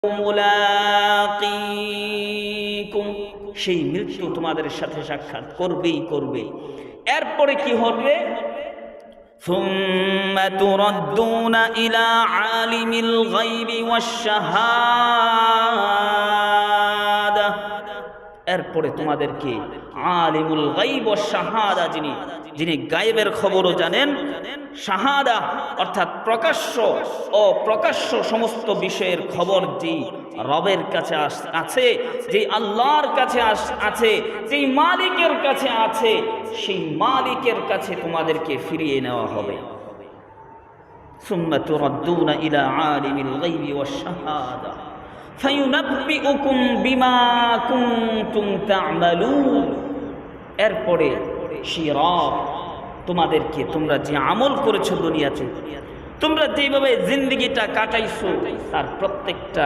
মুলাকিকুম, সেই মৃত্যু তোমাদের সাথে সাক্ষাৎ করবেই করবে। এরপরে কি হবে? সুম্মা তুরাদ্দুনা ইলা আলিমিল গায়বি ওয়াশ শাহাদা, এরপরে তোমাদেরকে আলিমুল গায়ব ওয়াশ শাহাদা, যিনি গায়েবের খবরও জানেন, শাহাদা অর্থাৎ প্রকাশ্য ও প্রকাশ্য সমস্ত বিষয়ের খবর যে রবের কাছে আছে, যে আল্লাহর কাছে আছে, যেই মালিকের কাছে আছে, সেই মালিকের কাছে তোমাদেরকে ফিরিয়ে নেওয়া হবে। সুম্মা তুরাদ্দুনা ইলা আলিমিল গায়বি ওয়াশ শাহাদা ফায়ুনাব্বিউকুম বিমা কুনতুম তা'মালুন, এরপরে সেই রব তোমাদেরকে, তোমরা যে আমল করেছো দুনিয়াতে, তোমরা যেভাবে জিন্দেগিটা কাটাইছো, তার প্রত্যেকটা